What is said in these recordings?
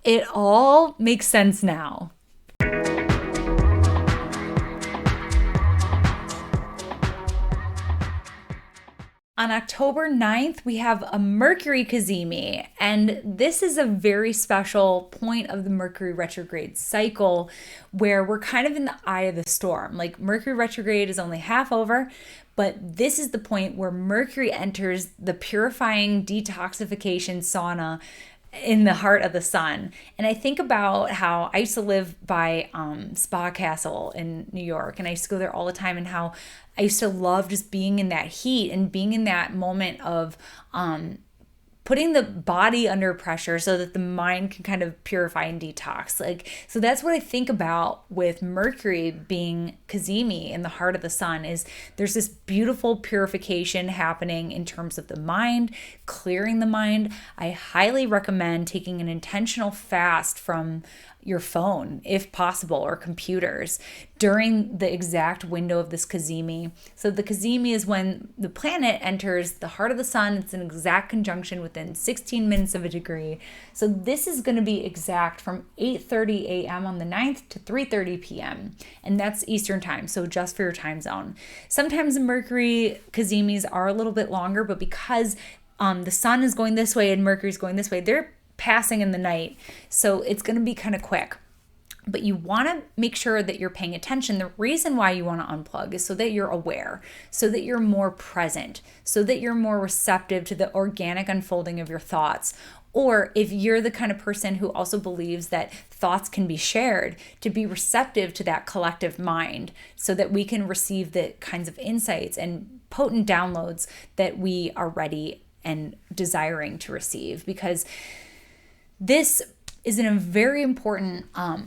It all makes sense now. On October 9th, we have a Mercury Cazimi, and this is a very special point of the Mercury retrograde cycle where we're kind of in the eye of the storm. Like Mercury retrograde is only half over, but this is the point where Mercury enters the purifying detoxification sauna in the heart of the sun. And I think about how I used to live by Spa Castle in New York, and I used to go there all the time, and how I used to love just being in that heat and being in that moment of putting the body under pressure so that the mind can kind of purify and detox. So that's what I think about with Mercury being Cazimi in the heart of the sun. Is there's this beautiful purification happening in terms of the mind, clearing the mind. I highly recommend taking an intentional fast from your phone, if possible, or computers during the exact window of this Cazimi. So the Cazimi is when the planet enters the heart of the sun. It's an exact conjunction within 16 minutes of a degree. So this is going to be exact from 8:30 a.m. on the 9th to 3:30 p.m. And that's Eastern time, so just for your time zone. Sometimes the Mercury Cazimis are a little bit longer, but because the sun is going this way and Mercury's going this way, they're passing in the night. So it's going to be kind of quick. But you want to make sure that you're paying attention. The reason why you want to unplug is so that you're aware, so that you're more present, so that you're more receptive to the organic unfolding of your thoughts. Or if you're the kind of person who also believes that thoughts can be shared, to be receptive to that collective mind so that we can receive the kinds of insights and potent downloads that we are ready and desiring to receive. Because this is in a very important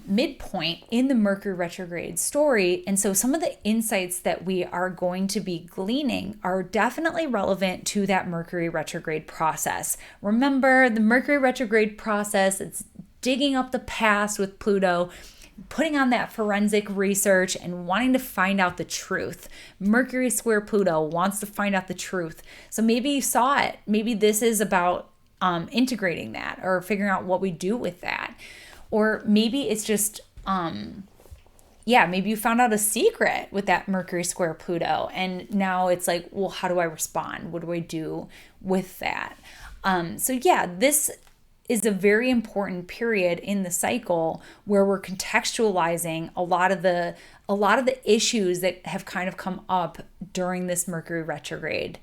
midpoint in the Mercury retrograde story. And so some of the insights that we are going to be gleaning are definitely relevant to that Mercury retrograde process. Remember, the Mercury retrograde process, it's digging up the past with Pluto, putting on that forensic research and wanting to find out the truth. Mercury square Pluto wants to find out the truth. So maybe you saw it. Maybe this is about integrating that or figuring out what we do with that. Or maybe it's just, maybe you found out a secret with that Mercury square Pluto. And now it's like, well, how do I respond? What do I do with that? This is a very important period in the cycle where we're contextualizing a lot of the issues that have kind of come up during this Mercury retrograde.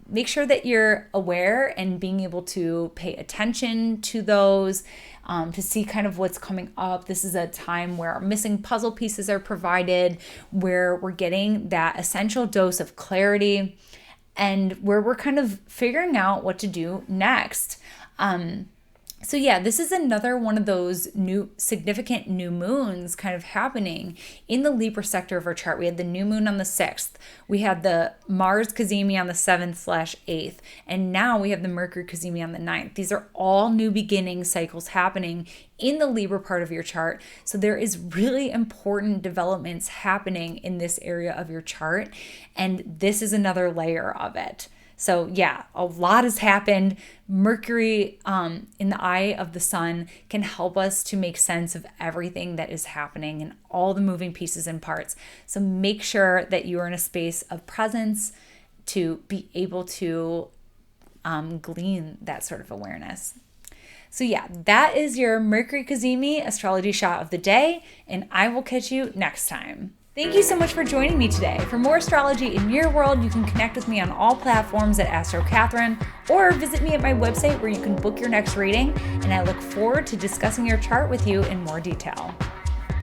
Make sure that you're aware and being able to pay attention to those, to see kind of what's coming up. This is a time where our missing puzzle pieces are provided, where we're getting that essential dose of clarity, and where we're kind of figuring out what to do next. This is another one of those significant new moons kind of happening in the Libra sector of our chart. We had the new moon on the 6th. We had the Mars Cazimi on the 7th/8th. And now we have the Mercury Cazimi on the 9th. These are all new beginning cycles happening in the Libra part of your chart. So there is really important developments happening in this area of your chart. And this is another layer of it. So a lot has happened. Mercury in the eye of the sun can help us to make sense of everything that is happening and all the moving pieces and parts. So make sure that you are in a space of presence to be able to glean that sort of awareness. So that is your Mercury Cazimi astrology shot of the day, and I will catch you next time. Thank you so much for joining me today. For more astrology in your world, you can connect with me on all platforms at Astro Catherine, or visit me at my website where you can book your next reading, and I look forward to discussing your chart with you in more detail.